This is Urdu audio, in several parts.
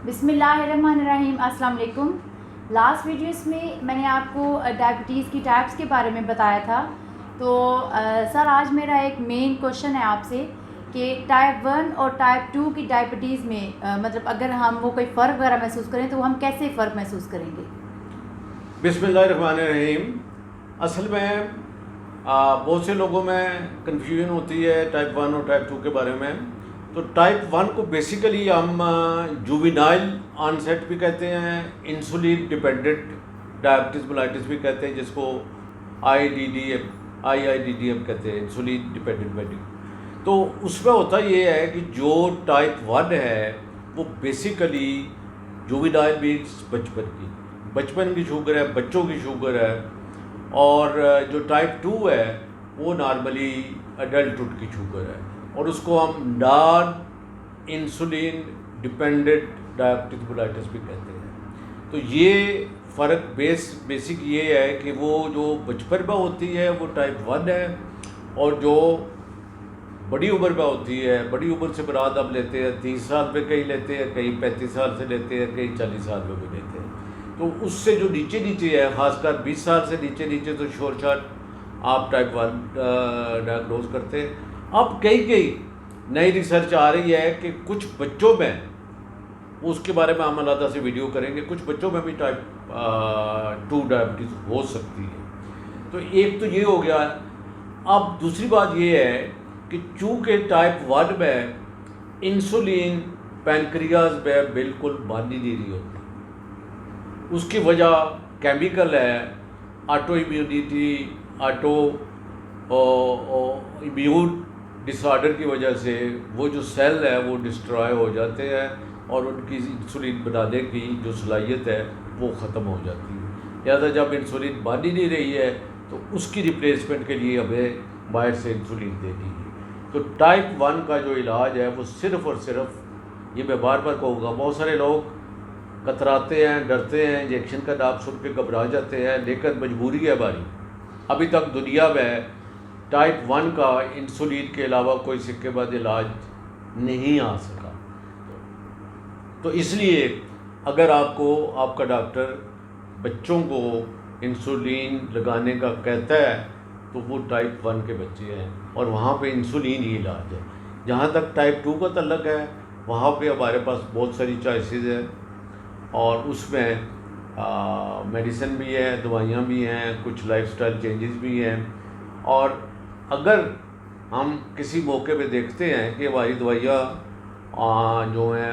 بسم اللہ الرحمن الرحیم. السلام علیکم. لاسٹ ویڈیوز میں میں نے آپ کو ڈائبٹیز کی ٹائپس کے بارے میں بتایا تھا. تو سر آج میرا ایک مین کوشچن ہے آپ سے کہ ٹائپ 1 اور ٹائپ 2 کی ڈائبٹیز میں مطلب اگر ہم وہ کوئی فرق وغیرہ محسوس کریں تو ہم کیسے فرق محسوس کریں گے؟ بسم اللہ الرحمن الرحیم. اصل میں بہت سے لوگوں میں کنفیوژن ہوتی ہے ٹائپ 1 اور ٹائپ 2 کے بارے میں. تو ٹائپ 1 کو بیسیکلی ہم جووینائل آنسیٹ بھی کہتے ہیں، انسولین ڈیپینڈنٹ ڈائبٹیز ملائٹس بھی کہتے ہیں، جس کو آئی ڈی ڈی ایم کہتے ہیں، انسولین ڈیپینڈنٹ ڈائبٹیز. تو اس میں ہوتا یہ ہے کہ جو ٹائپ 1 ہے وہ بیسیکلی جووینائل مینس بچپن کی شوگر ہے، بچوں کی شوگر ہے. اور جو ٹائپ 2 ہے وہ نارملی ایڈلٹہڈ کی شوگر ہے، اور اس کو ہم non insulin dependent diabetes mellitus بھی کہتے ہیں. تو یہ فرق بیسک یہ ہے کہ وہ جو بچپن میں ہوتی ہے وہ ٹائپ 1 ہے، اور جو بڑی عمر میں ہوتی ہے، بڑی عمر سے مراد ہم لیتے ہیں 30 سال میں، کہیں لیتے ہیں، کہیں 35 سال سے لیتے ہیں، کہیں 40 سال میں بھی لیتے ہیں. تو اس سے جو نیچے ہے، خاص کر 20 سال سے نیچے تو شور شاٹ آپ ٹائپ 1 ڈائگنوز کرتے ہیں. اب کئی نئی ریسرچ آ رہی ہے کہ کچھ بچوں میں، اس کے بارے میں ہم علیحدہ سے ویڈیو کریں گے، کچھ بچوں میں بھی ٹائپ 2 ڈائبٹیز ہو سکتی ہے. تو ایک تو یہ ہو گیا. اب دوسری بات یہ ہے کہ چونکہ ٹائپ 1 میں انسولین پینکریاز میں بالکل بن ہی نہیں رہی ہوتی. اس کی وجہ کیمیکل ہے، آٹو امیون ڈس آرڈر کی وجہ سے وہ جو سیل ہے وہ ڈسٹرائے ہو جاتے ہیں، اور ان کی انسولین بنانے کی جو صلاحیت ہے وہ ختم ہو جاتی ہے. لہٰذا جب انسولین بن ہی نہیں رہی ہے تو اس کی ریپلیسمنٹ کے لیے ہمیں باہر سے انسولین دینی ہے. تو ٹائپ 1 کا جو علاج ہے وہ صرف اور صرف، یہ میں بار بار کہوں گا، بہت سارے لوگ کتراتے ہیں، ڈرتے ہیں، انجیکشن کا نام سن کے گھبرا جاتے ہیں، لیکن مجبوری ہے ہماری. ابھی تک دنیا میں ٹائپ 1 کا انسولین کے علاوہ کوئی سکے بعد علاج نہیں آ سکا. تو اس لیے اگر آپ کا ڈاکٹر بچوں کو انسولین لگانے کا کہتا ہے تو وہ ٹائپ 1 کے بچے ہیں، اور وہاں پہ انسولین ہی علاج ہے. جہاں تک ٹائپ 2 کا تعلق ہے وہاں پہ ہمارے پاس بہت ساری چوائسیز ہیں، اور اس میں میڈیسن بھی ہے، دوائیاں بھی ہیں، کچھ لائف سٹائل چینجز بھی ہیں. اور اگر ہم کسی موقع پہ دیکھتے ہیں کہ ہماری دوائیاں جو ہیں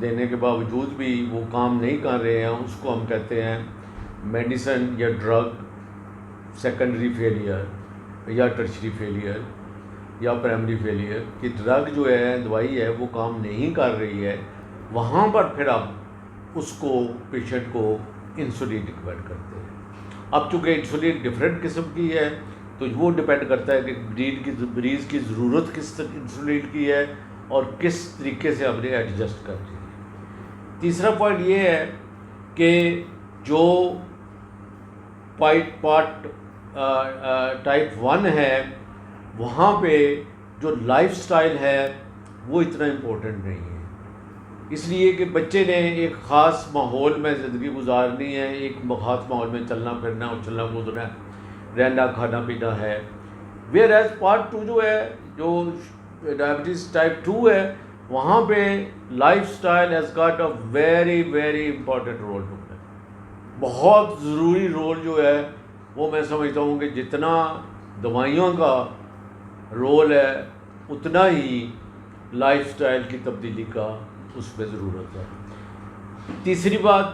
دینے کے باوجود بھی وہ کام نہیں کر رہے ہیں، اس کو ہم کہتے ہیں میڈیسن یا ڈرگ سیکنڈری فیلئر یا ٹرشری فیلئر یا پرائمری فیلئر. کہ ڈرگ جو ہے، دوائی ہے، وہ کام نہیں کر رہی ہے. وہاں پر پھر ہم اس کو پیشنٹ کو انسولین ریکمینڈ کرتے ہیں. اب چونکہ انسولین ڈفرینٹ قسم کی ہے تو وہ ڈپینڈ کرتا ہے کہ مریض کی ضرورت کس انسولین کی ہے اور کس طریقے سے ہم نے ایڈجسٹ کرنی ہے. تیسرا پوائنٹ یہ ہے کہ جو پارٹ ٹائپ 1 ہے وہاں پہ جو لائف سٹائل ہے وہ اتنا امپورٹنٹ نہیں ہے. اس لیے کہ بچے نے ایک خاص ماحول میں زندگی گزارنی ہے، ایک خاص ماحول میں چلنا پھرنا اور چلنا کودنا، رہنا کھانا پینا ہے. ویئر ایز پارٹ 2 جو ہے، جو ڈائبٹیز ٹائپ 2 ہے، وہاں پہ life style has got a very very important role to play. بہت ضروری رول جو ہے وہ میں سمجھتا ہوں کہ جتنا دوائیوں کا رول ہے اتنا ہی لائف سٹائل کی تبدیلی کا اس پہ ضرورت ہے. تیسری بات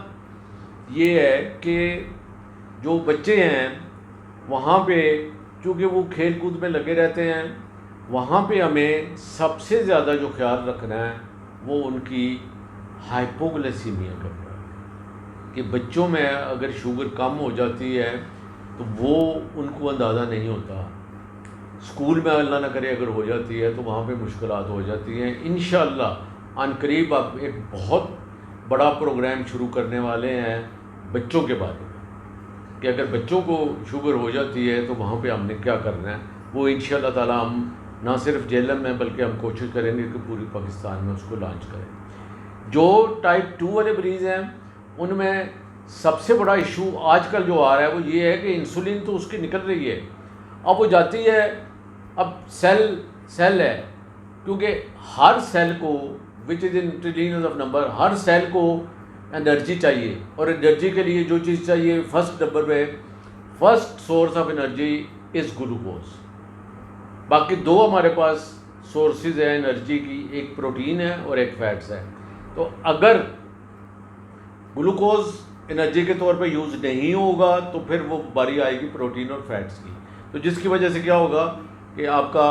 یہ ہے کہ جو بچے ہیں وہاں پہ چونکہ وہ کھیل کود میں لگے رہتے ہیں، وہاں پہ ہمیں سب سے زیادہ جو خیال رکھنا ہے وہ ان کی ہائپوگلیسیمیا کرنا ہے. کہ بچوں میں اگر شوگر کم ہو جاتی ہے تو وہ ان کو اندازہ نہیں ہوتا. اسکول میں اللہ نہ کرے اگر ہو جاتی ہے تو وہاں پہ مشکلات ہو جاتی ہیں. انشاءاللہ عن قریب آپ ایک بہت بڑا پروگرام شروع کرنے والے ہیں بچوں کے بارے میں، کہ اگر بچوں کو شوگر ہو جاتی ہے تو وہاں پہ ہم نے کیا کرنا ہے. وہ انشاءاللہ تعالی ہم نہ صرف جیلم میں بلکہ ہم کوشش کریں گے کہ پوری پاکستان میں اس کو لانچ کریں. جو ٹائپ 2 والے مریض ہیں ان میں سب سے بڑا ایشو آج کل جو آ رہا ہے وہ یہ ہے کہ انسولین تو اس کی نکل رہی ہے، اب وہ جاتی ہے، اب سیل ہے، کیونکہ ہر سیل کو which is in trillions of number, ہر سیل کو انرجی چاہیے، اور انرجی کے لیے جو چیز چاہیے فرسٹ نمبر پہ first source of energy is glucose. باقی دو ہمارے پاس سورسز ہیں انرجی کی، ایک پروٹین ہے اور ایک فیٹس ہے. تو اگر گلوکوز انرجی کے طور پہ یوز نہیں ہوگا تو پھر وہ باری آئے گی پروٹین اور فیٹس کی، تو جس کی وجہ سے کیا ہوگا کہ آپ کا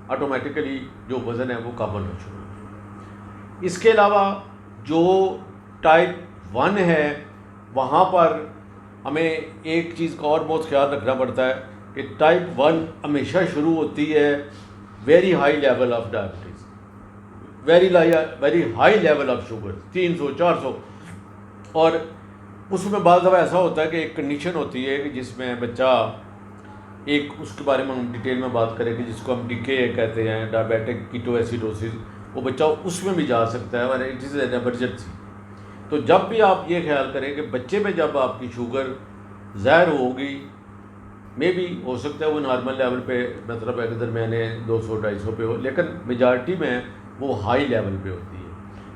آٹومیٹیکلی جو وزن ہے وہ کم ہونا شروع ہوگا. اس کے علاوہ جو ٹائپ 1 ہے وہاں پر ہمیں ایک چیز کا اور بہت خیال رکھنا پڑتا ہے کہ ٹائپ 1 ہمیشہ شروع ہوتی ہے very high level of diabetes, very high level of sugar 300 400، اور اس میں بعض دفعہ ایسا ہوتا ہے کہ ایک کنڈیشن ہوتی ہے کہ جس میں بچہ ایک اس کے بارے میں ہم ڈیٹیل میں بات کریں کہ جس کو ہم DK کہتے ہیں، ڈائبیٹک کیٹو ایسیڈوسس، وہ بچہ اس میں بھی جا سکتا ہے اور اٹ از این ایمرجنسی. تو جب بھی آپ یہ خیال کریں کہ بچے میں جب آپ کی شوگر ظاہر ہوگی، میں بھی ہو سکتا ہے وہ نارمل لیول پہ، مطلب اگر درمیانے 200 250 پہ ہو، لیکن میجارٹی میں وہ ہائی لیول پہ ہوتی ہے.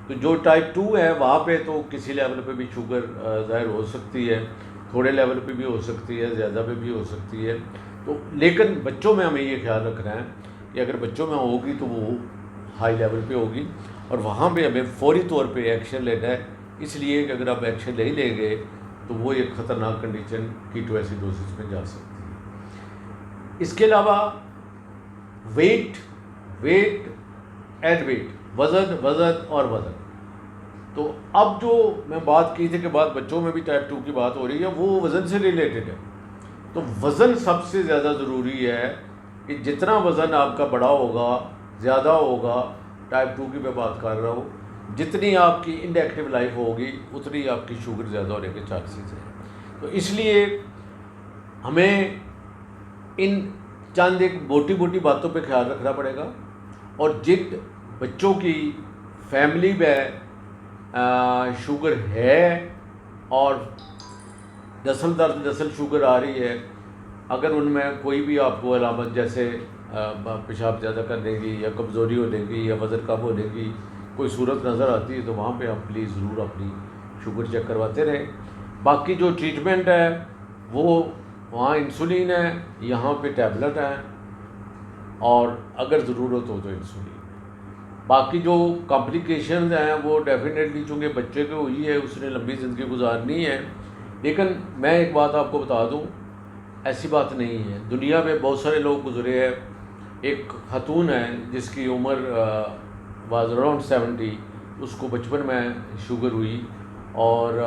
تو جو ٹائپ 2 ہے وہاں پہ تو کسی لیول پہ بھی شوگر ظاہر ہو سکتی ہے، تھوڑے لیول پہ بھی ہو سکتی ہے، زیادہ پہ بھی ہو سکتی ہے. تو لیکن بچوں میں ہمیں یہ خیال رکھنا ہے کہ اگر بچوں میں ہوگی تو وہ ہائی لیول پہ ہوگی، اور وہاں پہ ہمیں فوری طور پہ ایکشن لینا ہے، اس لیے کہ اگر آپ ایکشن نہیں لیں گے تو وہ ایک خطرناک کنڈیشن کیٹو ایسیڈوسس میں جا سکتی ہے. اس کے علاوہ ویٹ اینڈ ویٹ، وزن اور وزن. تو اب جو میں بات کی تھی کہ بچوں میں بھی ٹائپ 2 کی بات ہو رہی ہے، وہ وزن سے ریلیٹڈ ہے. تو وزن سب سے زیادہ ضروری ہے کہ جتنا وزن آپ کا بڑا ہوگا، زیادہ ہوگا، ٹائپ 2 کی میں بات کر رہا ہوں، جتنی آپ کی انڈیکٹیو لائف ہوگی اتنی آپ کی شوگر زیادہ ہونے کے چانسز ہیں. تو اس لیے ہمیں ان چند ایک موٹی باتوں پہ خیال رکھنا پڑے گا، اور جن بچوں کی فیملی میں شوگر ہے اور نسل در نسل شوگر آ رہی ہے، اگر ان میں کوئی بھی آپ کو علامت جیسے پیشاب زیادہ کرنے کی یا کمزوری ہونے کی یا وزن کم ہونے کی کوئی صورت نظر آتی ہے تو وہاں پہ آپ پلیز ضرور اپنی شوگر چیک کرواتے رہیں. باقی جو ٹریٹمنٹ ہے وہ وہاں انسولین ہے، یہاں پہ ٹیبلٹ ہیں، اور اگر ضرورت ہو تو انسولین. باقی جو کمپلیکیشنز ہیں وہ ڈیفینیٹلی چونکہ بچے کو ہوئی ہے، اس نے لمبی زندگی گزارنی ہے. لیکن میں ایک بات آپ کو بتا دوں، ایسی بات نہیں ہے، دنیا میں بہت سارے لوگ گزرے ہیں. ایک خاتون ہے جس کی عمر واز اراؤنڈ 70، اس کو بچپن میں شوگر ہوئی، اور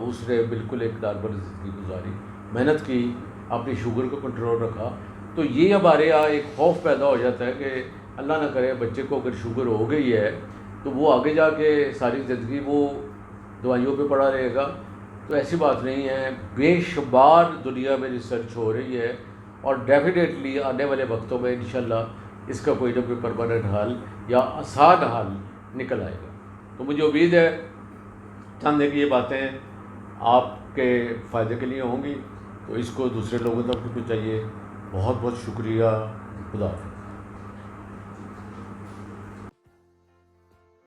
اس نے بالکل ایک نارمل زندگی گزاری، محنت کی، اپنی شوگر کو کنٹرول رکھا. تو یہ ہمارے یہاں ایک خوف پیدا ہو جاتا ہے کہ اللہ نہ کرے بچے کو اگر شوگر ہو گئی ہے تو وہ آگے جا کے ساری زندگی وہ دوائیوں پہ پڑا رہے گا. تو ایسی بات نہیں ہے، بے شمار دنیا میں ریسرچ ہو رہی ہے، اور ڈیفینیٹلی آنے والے وقتوں میں انشاءاللہ اس کا کوئی نہ کوئی پرماننٹ حل یا آسان حل نکل آئے گا. تو مجھے امید ہے چند ایک یہ باتیں آپ کے فائدے کے لیے ہوں گی، تو اس کو دوسرے لوگوں تک بھی چاہیے. بہت بہت شکریہ. خدا حافظ.